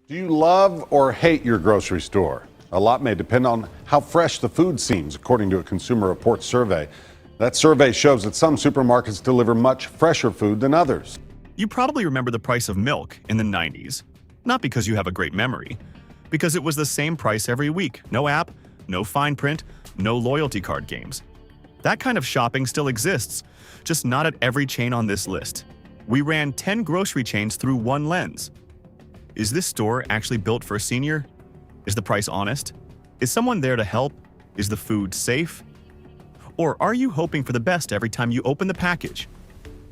Do you love or hate your grocery store? A lot may depend on how fresh the food seems, according to a Consumer Reports survey. That survey shows that some supermarkets deliver much fresher food than others. You probably remember the price of milk in the 90s. Not because you have a great memory, because it was the same price every week. No app, no fine print, no loyalty card games. That kind of shopping still exists, just not at every chain on this list. We ran 10 grocery chains through one lens. Is this store actually built for a senior? Is the price honest? Is someone there to help? Is the food safe? Or are you hoping for the best every time you open the package?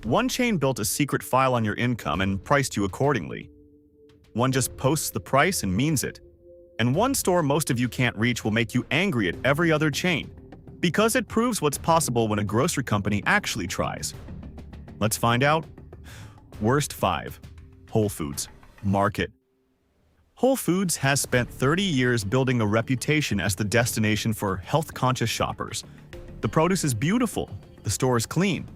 One chain built a secret file on your income and priced you accordingly. One just posts the price and means it. And one store most of you can't reach will make you angry at every other chain, because it proves what's possible when a grocery company actually tries. Let's find out. Worst 5. Whole Foods. Market. Whole Foods has spent 30 years building a reputation as the destination for health-conscious shoppers. The produce is beautiful, the store is clean,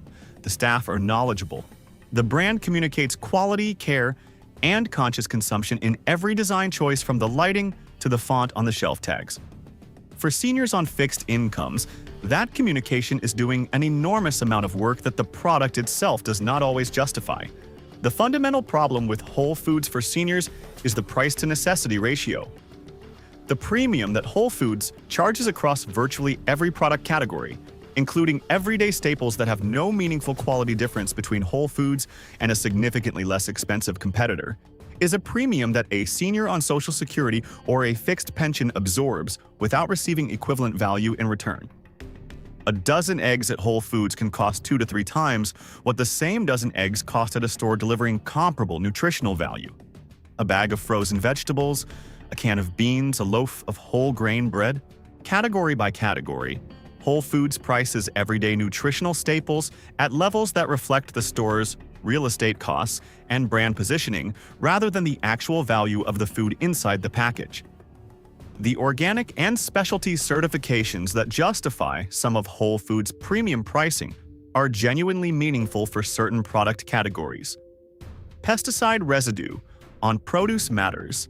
the staff are knowledgeable. The brand communicates quality, care, and conscious consumption in every design choice, from the lighting to the font on the shelf tags. For seniors on fixed incomes, that communication is doing an enormous amount of work that the product itself does not always justify. The fundamental problem with Whole Foods for seniors is the price-to-necessity ratio. The premium that Whole Foods charges across virtually every product category, including everyday staples that have no meaningful quality difference between Whole Foods and a significantly less expensive competitor, is a premium that a senior on Social Security or a fixed pension absorbs without receiving equivalent value in return. A dozen eggs at Whole Foods can cost 2 to 3 times what the same dozen eggs cost at a store delivering comparable nutritional value. A bag of frozen vegetables, a can of beans, a loaf of whole grain bread. Category by category, Whole Foods prices everyday nutritional staples at levels that reflect the store's real estate costs and brand positioning rather than the actual value of the food inside the package. The organic and specialty certifications that justify some of Whole Foods' premium pricing are genuinely meaningful for certain product categories. Pesticide residue on produce matters.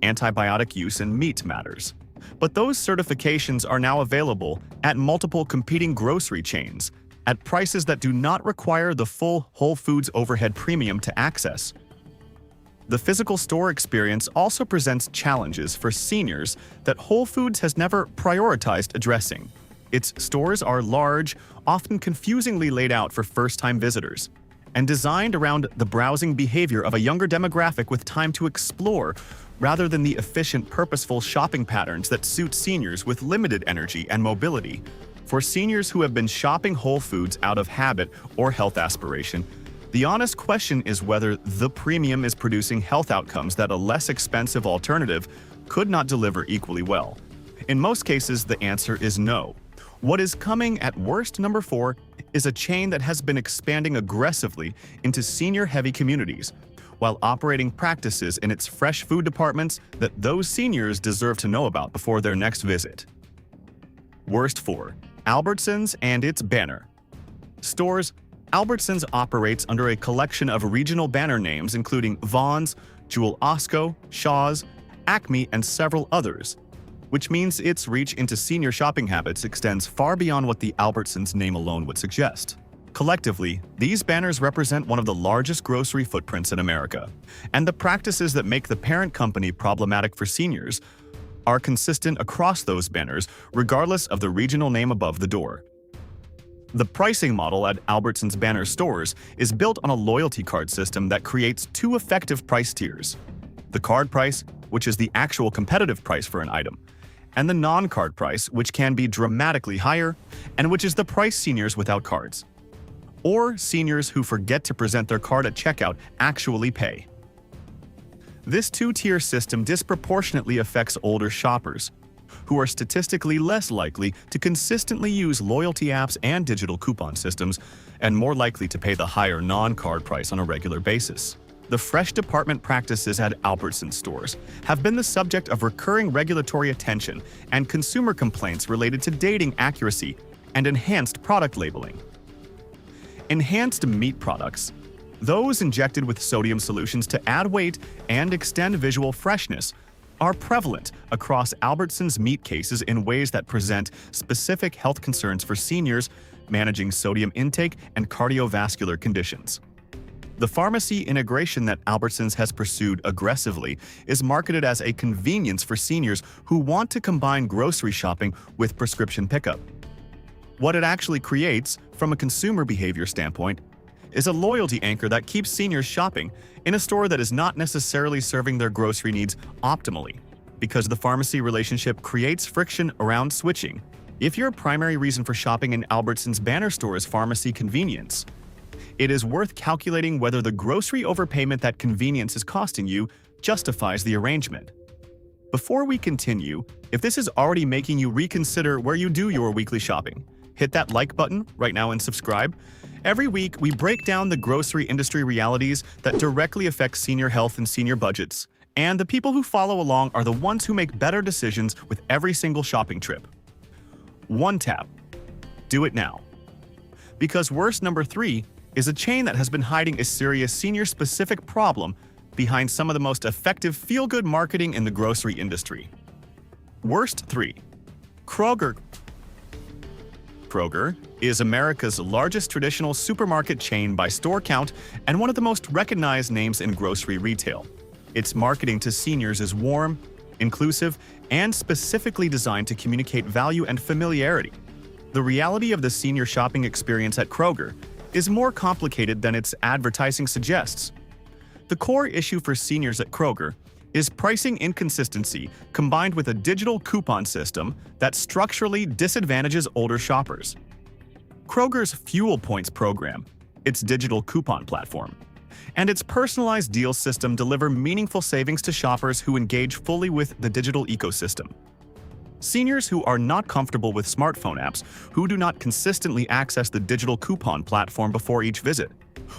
Antibiotic use in meat matters. But those certifications are now available at multiple competing grocery chains at prices that do not require the full Whole Foods overhead premium to access. The physical store experience also presents challenges for seniors that Whole Foods has never prioritized addressing. Its stores are large, often confusingly laid out for first-time visitors, and designed around the browsing behavior of a younger demographic with time to explore, rather than the efficient, purposeful shopping patterns that suit seniors with limited energy and mobility. For seniors who have been shopping Whole Foods out of habit or health aspiration, the honest question is whether the premium is producing health outcomes that a less expensive alternative could not deliver equally well. In most cases, the answer is no. What is coming at worst number 4 is a chain that has been expanding aggressively into senior-heavy communities, while operating practices in its fresh food departments that those seniors deserve to know about before their next visit. Worst 4. Albertsons and its banner. Stores. Albertsons operates under a collection of regional banner names including Vons, Jewel Osco, Shaw's, Acme, and several others, which means its reach into senior shopping habits extends far beyond what the Albertsons name alone would suggest. Collectively, these banners represent one of the largest grocery footprints in America, and the practices that make the parent company problematic for seniors are consistent across those banners, regardless of the regional name above the door. The pricing model at Albertsons banner stores is built on a loyalty card system that creates 2 effective price tiers: the card price, which is the actual competitive price for an item, and the non-card price, which can be dramatically higher, and which is the price seniors without cards, or seniors who forget to present their card at checkout, actually pay. This 2-tier system disproportionately affects older shoppers, who are statistically less likely to consistently use loyalty apps and digital coupon systems, and more likely to pay the higher non-card price on a regular basis. The fresh department practices at Albertsons stores have been the subject of recurring regulatory attention and consumer complaints related to dating accuracy and enhanced product labeling. Enhanced meat products. Those injected with sodium solutions to add weight and extend visual freshness are prevalent across Albertsons meat cases in ways that present specific health concerns for seniors managing sodium intake and cardiovascular conditions. The pharmacy integration that Albertsons has pursued aggressively is marketed as a convenience for seniors who want to combine grocery shopping with prescription pickup. What it actually creates, from a consumer behavior standpoint, is a loyalty anchor that keeps seniors shopping in a store that is not necessarily serving their grocery needs optimally, because the pharmacy relationship creates friction around switching. If your primary reason for shopping in Albertsons banner store is pharmacy convenience, it is worth calculating whether the grocery overpayment that convenience is costing you justifies the arrangement. Before we continue, if this is already making you reconsider where you do your weekly shopping, hit that like button right now and subscribe. Every week, we break down the grocery industry realities that directly affect senior health and senior budgets, and the people who follow along are the ones who make better decisions with every single shopping trip. One tap. Do it now. Because worst number 3 is a chain that has been hiding a serious senior-specific problem behind some of the most effective feel-good marketing in the grocery industry. Worst 3. Kroger. Kroger is America's largest traditional supermarket chain by store count and one of the most recognized names in grocery retail. Its marketing to seniors is warm, inclusive, and specifically designed to communicate value and familiarity. The reality of the senior shopping experience at Kroger is more complicated than its advertising suggests. The core issue for seniors at Kroger is pricing inconsistency combined with a digital coupon system that structurally disadvantages older shoppers. Kroger's Fuel Points program, its digital coupon platform, and its personalized deals system deliver meaningful savings to shoppers who engage fully with the digital ecosystem. Seniors who are not comfortable with smartphone apps, who do not consistently access the digital coupon platform before each visit,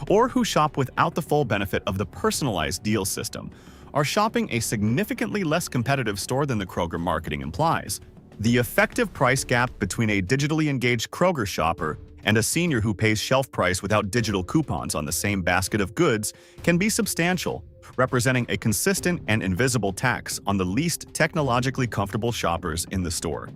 or who shop without the full benefit of the personalized deals system, are shopping a significantly less competitive store than the Kroger marketing implies. The effective price gap between a digitally engaged Kroger shopper and a senior who pays shelf price without digital coupons on the same basket of goods can be substantial, representing a consistent and invisible tax on the least technologically comfortable shoppers in the store.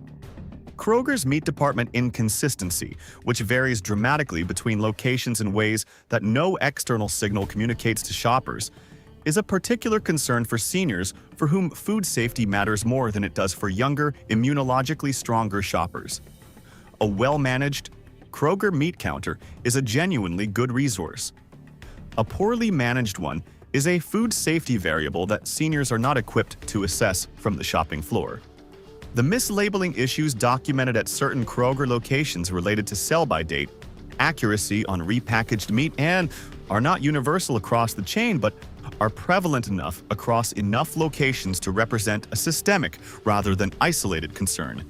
Kroger's meat department inconsistency, which varies dramatically between locations in ways that no external signal communicates to shoppers, is a particular concern for seniors for whom food safety matters more than it does for younger, immunologically stronger shoppers. A well-managed Kroger meat counter is a genuinely good resource. A poorly managed one is a food safety variable that seniors are not equipped to assess from the shopping floor. The mislabeling issues documented at certain Kroger locations related to sell-by date, accuracy on repackaged meat, and are not universal across the chain but are prevalent enough across enough locations to represent a systemic rather than isolated concern.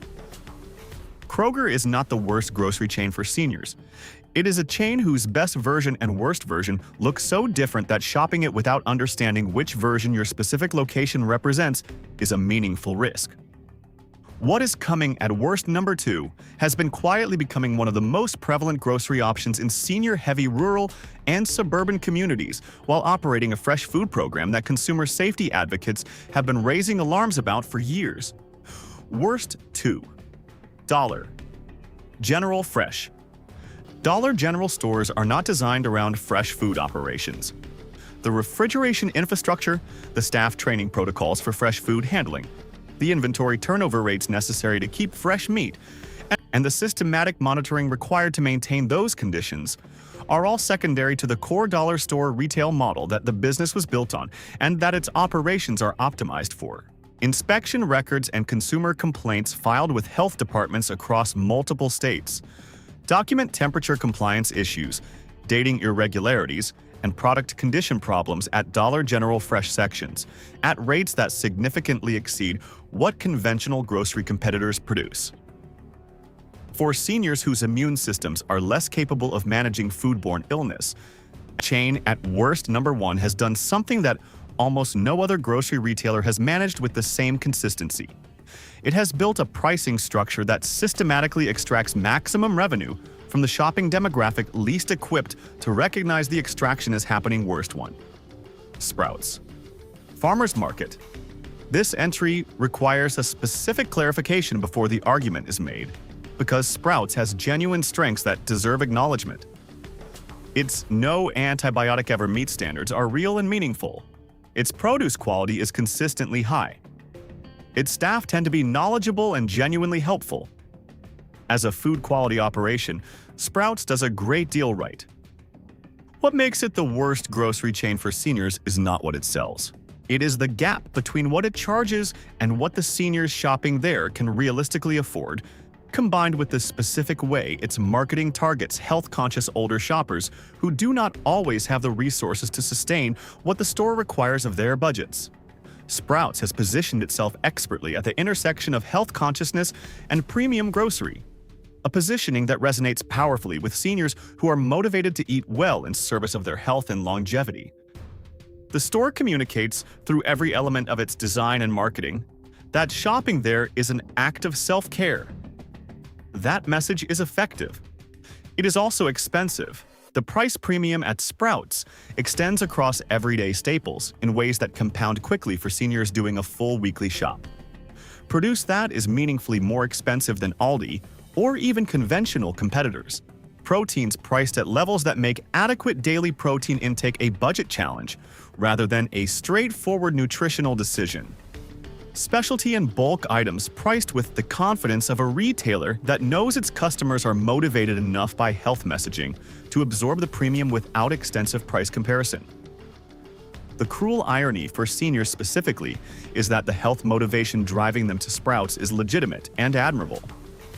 Kroger is not the worst grocery chain for seniors. It is a chain whose best version and worst version look so different that shopping it without understanding which version your specific location represents is a meaningful risk. What is coming at worst number 2 has been quietly becoming one of the most prevalent grocery options in senior-heavy rural and suburban communities while operating a fresh food program that consumer safety advocates have been raising alarms about for years. Worst 2. Dollar General Fresh. Dollar General stores are not designed around fresh food operations. The refrigeration infrastructure, the staff training protocols for fresh food handling, the inventory turnover rates necessary to keep fresh meat, and the systematic monitoring required to maintain those conditions are all secondary to the core dollar store retail model that the business was built on and that its operations are optimized for. Inspection records and consumer complaints filed with health departments across multiple states document temperature compliance issues, dating irregularities, and product condition problems at Dollar General fresh sections at rates that significantly exceed what conventional grocery competitors produce. For seniors whose immune systems are less capable of managing foodborne illness, chain at worst number 1 has done something that almost no other grocery retailer has managed with the same consistency. It has built a pricing structure that systematically extracts maximum revenue from the shopping demographic least equipped to recognize the extraction is happening worst one. Sprouts. Farmers Market. This entry requires a specific clarification before the argument is made, because Sprouts has genuine strengths that deserve acknowledgement. Its no antibiotic ever meat standards are real and meaningful. Its produce quality is consistently high. Its staff tend to be knowledgeable and genuinely helpful. As a food quality operation, Sprouts does a great deal right. What makes it the worst grocery chain for seniors is not what it sells. It is the gap between what it charges and what the seniors shopping there can realistically afford, combined with the specific way its marketing targets health-conscious older shoppers who do not always have the resources to sustain what the store requires of their budgets. Sprouts has positioned itself expertly at the intersection of health consciousness and premium grocery, a positioning that resonates powerfully with seniors who are motivated to eat well in service of their health and longevity. The store communicates, through every element of its design and marketing, that shopping there is an act of self-care. That message is effective. It is also expensive. The price premium at Sprouts extends across everyday staples in ways that compound quickly for seniors doing a full weekly shop. Produce that is meaningfully more expensive than Aldi or even conventional competitors. Proteins priced at levels that make adequate daily protein intake a budget challenge rather than a straightforward nutritional decision. Specialty and bulk items priced with the confidence of a retailer that knows its customers are motivated enough by health messaging to absorb the premium without extensive price comparison. The cruel irony for seniors specifically is that the health motivation driving them to Sprouts is legitimate and admirable,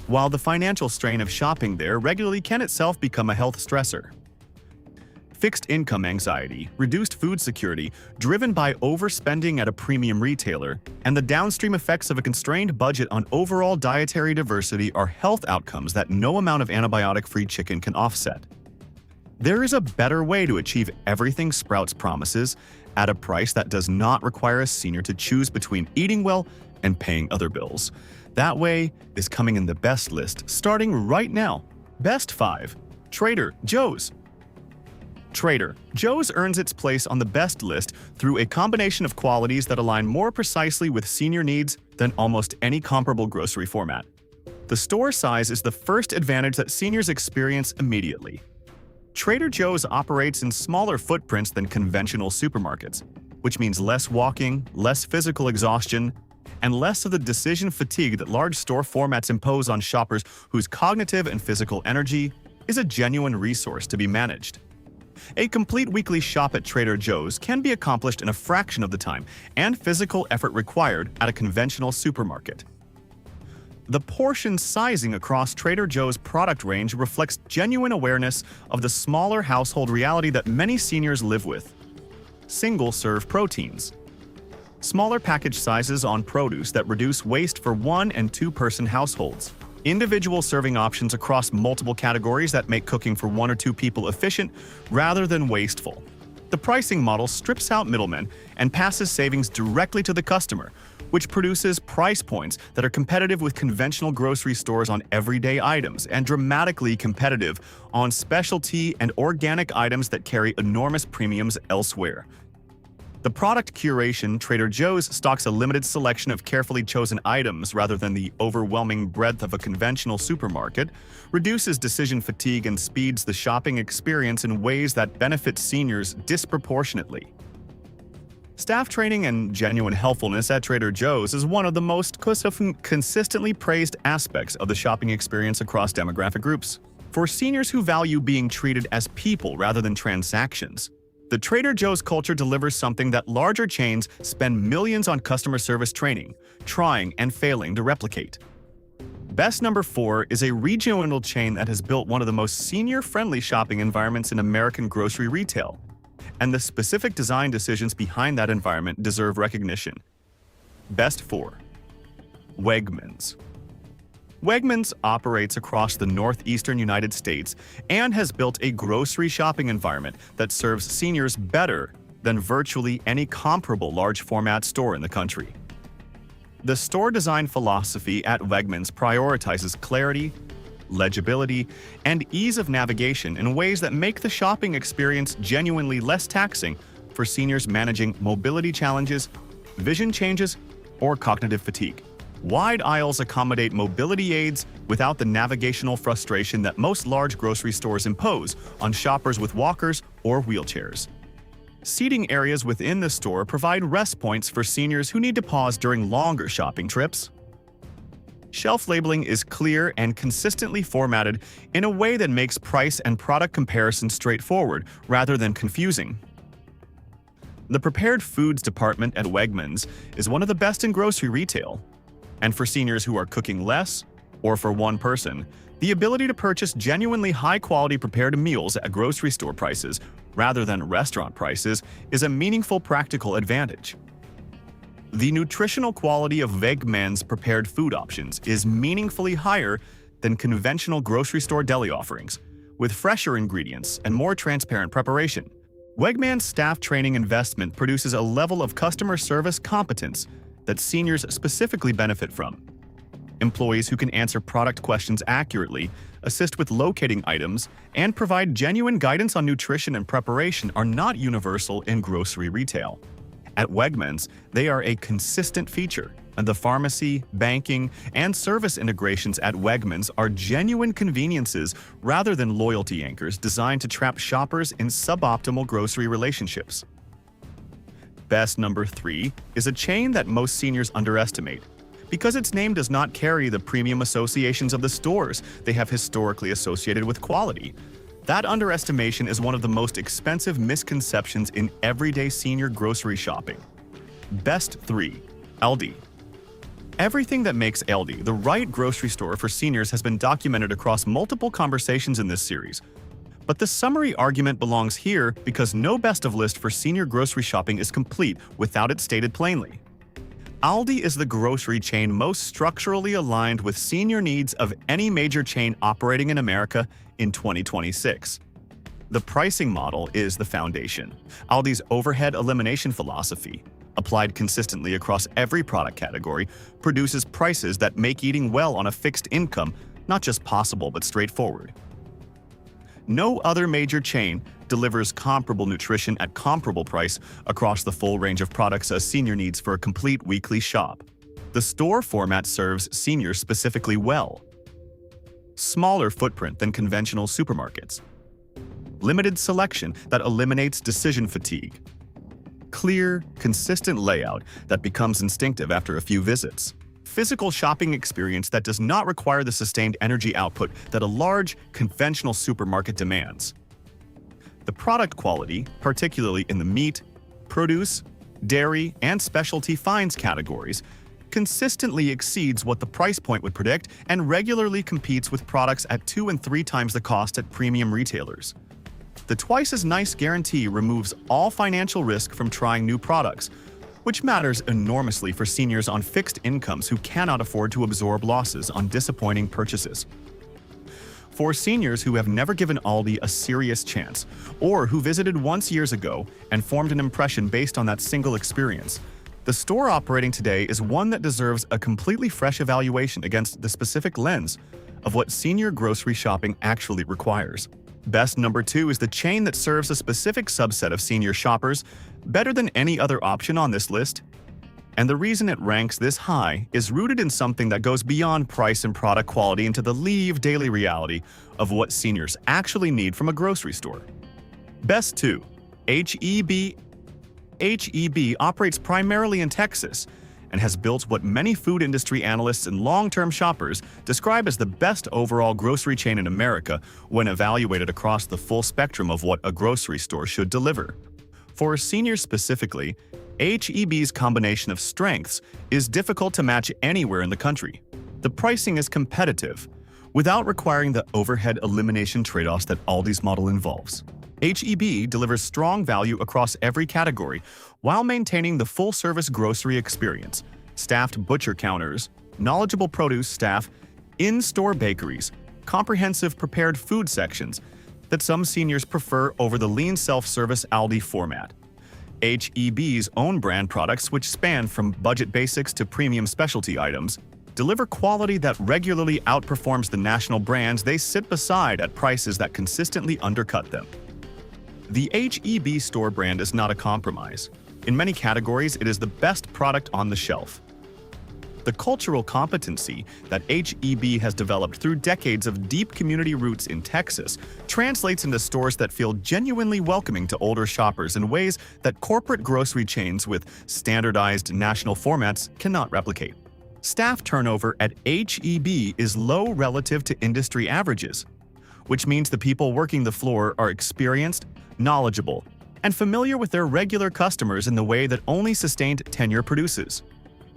while the financial strain of shopping there regularly can itself become a health stressor. Fixed income anxiety, reduced food security, driven by overspending at a premium retailer, and the downstream effects of a constrained budget on overall dietary diversity are health outcomes that no amount of antibiotic-free chicken can offset. There is a better way to achieve everything Sprouts promises at a price that does not require a senior to choose between eating well and paying other bills. That way is coming in the best list starting right now. Best 5. Trader Joe's. Trader Joe's earns its place on the best list through a combination of qualities that align more precisely with senior needs than almost any comparable grocery format. The store size is the first advantage that seniors experience immediately. Trader Joe's operates in smaller footprints than conventional supermarkets, which means less walking, less physical exhaustion, and less of the decision fatigue that large store formats impose on shoppers whose cognitive and physical energy is a genuine resource to be managed. A complete weekly shop at Trader Joe's can be accomplished in a fraction of the time and physical effort required at a conventional supermarket. The portion sizing across Trader Joe's product range reflects genuine awareness of the smaller household reality that many seniors live with. Single-serve proteins. Smaller package sizes on produce that reduce waste for 1- and 2-person households. Individual serving options across multiple categories that make cooking for 1 or 2 people efficient rather than wasteful. The pricing model strips out middlemen and passes savings directly to the customer, which produces price points that are competitive with conventional grocery stores on everyday items and dramatically competitive on specialty and organic items that carry enormous premiums elsewhere. The product curation Trader Joe's stocks a limited selection of carefully chosen items rather than the overwhelming breadth of a conventional supermarket, reduces decision fatigue and speeds the shopping experience in ways that benefit seniors disproportionately. Staff training and genuine helpfulness at Trader Joe's is one of the most consistently praised aspects of the shopping experience across demographic groups. For seniors who value being treated as people rather than transactions, the Trader Joe's culture delivers something that larger chains spend millions on customer service training, trying and failing to replicate. Best number 4 is a regional chain that has built one of the most senior-friendly shopping environments in American grocery retail, and the specific design decisions behind that environment deserve recognition. Best 4. Wegmans. Wegmans operates across the northeastern United States and has built a grocery shopping environment that serves seniors better than virtually any comparable large-format store in the country. The store design philosophy at Wegmans prioritizes clarity, legibility, and ease of navigation in ways that make the shopping experience genuinely less taxing for seniors managing mobility challenges, vision changes, or cognitive fatigue. Wide aisles accommodate mobility aids without the navigational frustration that most large grocery stores impose on shoppers with walkers or wheelchairs. Seating areas within the store provide rest points for seniors who need to pause during longer shopping trips. Shelf labeling is clear and consistently formatted in a way that makes price and product comparison straightforward rather than confusing. The prepared foods department at Wegmans is one of the best in grocery retail. And for seniors who are cooking less, or for one person, the ability to purchase genuinely high-quality prepared meals at grocery store prices rather than restaurant prices is a meaningful practical advantage. The nutritional quality of Wegmans prepared food options is meaningfully higher than conventional grocery store deli offerings, with fresher ingredients and more transparent preparation. Wegmans staff training investment produces a level of customer service competence that seniors specifically benefit from. Employees who can answer product questions accurately, assist with locating items, and provide genuine guidance on nutrition and preparation are not universal in grocery retail. At Wegmans, they are a consistent feature, and the pharmacy, banking, and service integrations at Wegmans are genuine conveniences rather than loyalty anchors designed to trap shoppers in suboptimal grocery relationships. Best number 3 is a chain that most seniors underestimate. Because its name does not carry the premium associations of the stores they have historically associated with quality. That underestimation is one of the most expensive misconceptions in everyday senior grocery shopping. Best 3. Aldi. Everything that makes Aldi the right grocery store for seniors has been documented across multiple conversations in this series. But the summary argument belongs here because no best of list for senior grocery shopping is complete without it stated plainly. Aldi is the grocery chain most structurally aligned with senior needs of any major chain operating in America in 2026. The pricing model is the foundation. Aldi's overhead elimination philosophy, applied consistently across every product category, produces prices that make eating well on a fixed income not just possible but straightforward. No other major chain delivers comparable nutrition at comparable price across the full range of products a senior needs for a complete weekly shop. The store format serves seniors specifically well. Smaller footprint than conventional supermarkets. Limited selection that eliminates decision fatigue. Clear, consistent layout that becomes instinctive after a few visits. Physical shopping experience that does not require the sustained energy output that a large, conventional supermarket demands. The product quality, particularly in the meat, produce, dairy, and specialty fines categories, consistently exceeds what the price point would predict and regularly competes with products at 2 and 3 times the cost at premium retailers. The twice-as-nice guarantee removes all financial risk from trying new products, which matters enormously for seniors on fixed incomes who cannot afford to absorb losses on disappointing purchases. For seniors who have never given Aldi a serious chance, or who visited once years ago and formed an impression based on that single experience, the store operating today is one that deserves a completely fresh evaluation against the specific lens of what senior grocery shopping actually requires. Best number 2 is the chain that serves a specific subset of senior shoppers better than any other option on this list. And the reason it ranks this high is rooted in something that goes beyond price and product quality into the daily reality of what seniors actually need from a grocery store. Best 2. H-E-B. H-E-B operates primarily in Texas and has built what many food industry analysts and long-term shoppers describe as the best overall grocery chain in America when evaluated across the full spectrum of what a grocery store should deliver. For seniors specifically, H-E-B's combination of strengths is difficult to match anywhere in the country. The pricing is competitive, without requiring the overhead elimination trade-offs that Aldi's model involves. H-E-B delivers strong value across every category while maintaining the full-service grocery experience, staffed butcher counters, knowledgeable produce staff, in-store bakeries, comprehensive prepared food sections that some seniors prefer over the lean self-service Aldi format. H-E-B's own brand products, which span from budget basics to premium specialty items, deliver quality that regularly outperforms the national brands they sit beside at prices that consistently undercut them. The H-E-B store brand is not a compromise. In many categories, it is the best product on the shelf. The cultural competency that H-E-B has developed through decades of deep community roots in Texas translates into stores that feel genuinely welcoming to older shoppers in ways that corporate grocery chains with standardized national formats cannot replicate. Staff turnover at H-E-B is low relative to industry averages, which means the people working the floor are experienced, knowledgeable, and familiar with their regular customers in the way that only sustained tenure produces.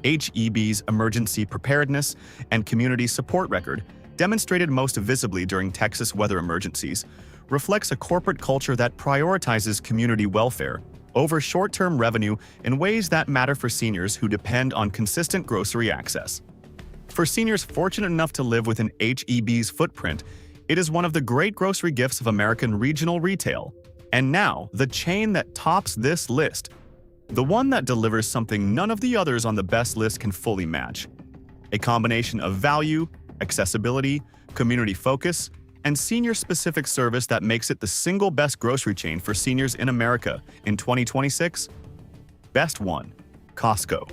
H-E-B's emergency preparedness and community support record, demonstrated most visibly during Texas weather emergencies, reflects a corporate culture that prioritizes community welfare over short-term revenue in ways that matter for seniors who depend on consistent grocery access. For seniors fortunate enough to live within H-E-B's footprint, it is one of the great grocery gifts of American regional retail. And now, the chain that tops this list, the one that delivers something none of the others on the best list can fully match. A combination of value, accessibility, community focus, and senior-specific service that makes it the single best grocery chain for seniors in America in 2026. Best 1. Costco.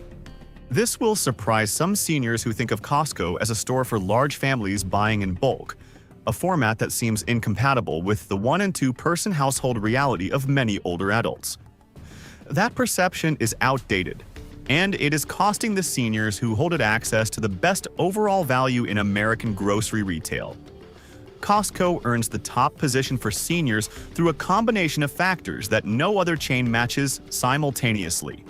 This will surprise some seniors who think of Costco as a store for large families buying in bulk, a format that seems incompatible with the 1- and 2-person household reality of many older adults. That perception is outdated, and it is costing the seniors who hold it access to the best overall value in American grocery retail. Costco earns the top position for seniors through a combination of factors that no other chain matches simultaneously.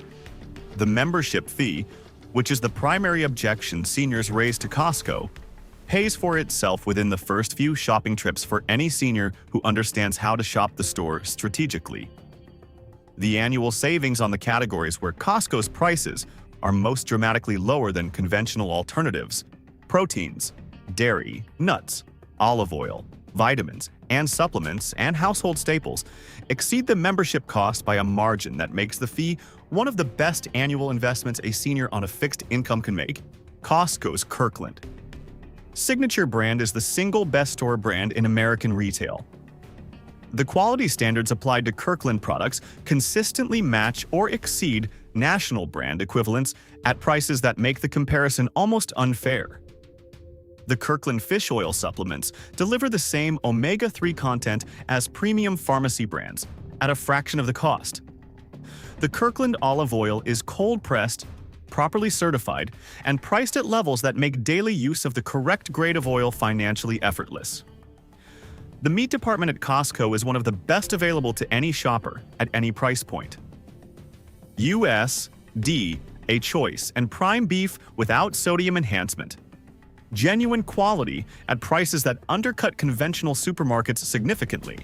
The membership fee, which is the primary objection seniors raise to Costco, pays for itself within the first few shopping trips for any senior who understands how to shop the store strategically. The annual savings on the categories where Costco's prices are most dramatically lower than conventional alternatives – proteins, dairy, nuts, olive oil, vitamins, and supplements, and household staples – exceed the membership cost by a margin that makes the fee one of the best annual investments a senior on a fixed income can make. Costco's Kirkland. Signature brand is the single best store brand in American retail. The quality standards applied to Kirkland products consistently match or exceed national brand equivalents at prices that make the comparison almost unfair. The Kirkland fish oil supplements deliver the same omega-3 content as premium pharmacy brands at a fraction of the cost. The Kirkland olive oil is cold-pressed, properly certified, and priced at levels that make daily use of the correct grade of oil financially effortless. The meat department at Costco is one of the best available to any shopper at any price point. USD, a choice, and prime beef without sodium enhancement. Genuine quality at prices that undercut conventional supermarkets significantly.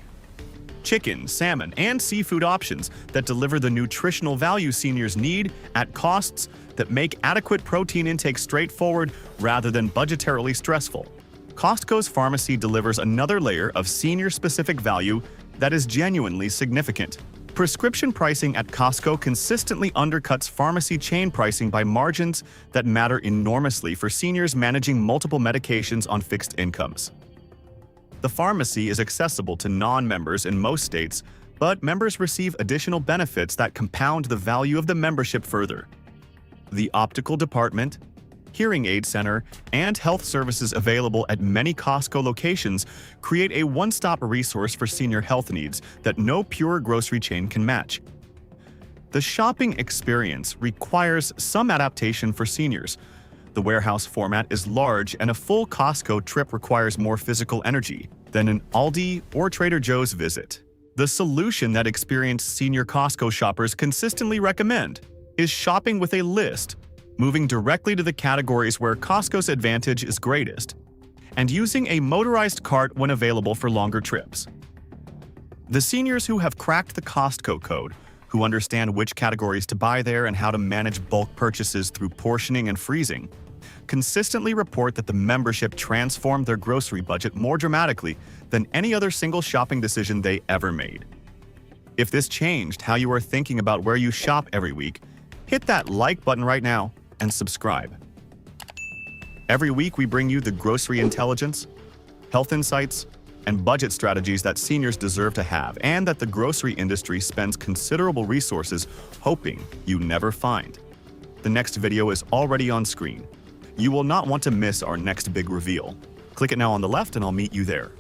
Chicken, salmon, and seafood options that deliver the nutritional value seniors need at costs that make adequate protein intake straightforward rather than budgetarily stressful. Costco's pharmacy delivers another layer of senior-specific value that is genuinely significant. Prescription pricing at Costco consistently undercuts pharmacy chain pricing by margins that matter enormously for seniors managing multiple medications on fixed incomes. The pharmacy is accessible to non-members in most states, but members receive additional benefits that compound the value of the membership further. The optical department, hearing aid center, and health services available at many Costco locations create a one-stop resource for senior health needs that no pure grocery chain can match. The shopping experience requires some adaptation for seniors. The warehouse format is large, and a full Costco trip requires more physical energy than an Aldi or Trader Joe's visit. The solution that experienced senior Costco shoppers consistently recommend is shopping with a list, moving directly to the categories where Costco's advantage is greatest, and using a motorized cart when available for longer trips. The seniors who have cracked the Costco code, who understand which categories to buy there and how to manage bulk purchases through portioning and freezing, consistently report that the membership transformed their grocery budget more dramatically than any other single shopping decision they ever made. If this changed how you are thinking about where you shop every week, hit that like button right now and subscribe. Every week, we bring you the grocery intelligence, health insights, and budget strategies that seniors deserve to have, and that the grocery industry spends considerable resources hoping you never find. The next video is already on screen. You will not want to miss our next big reveal. Click it now on the left and I'll meet you there.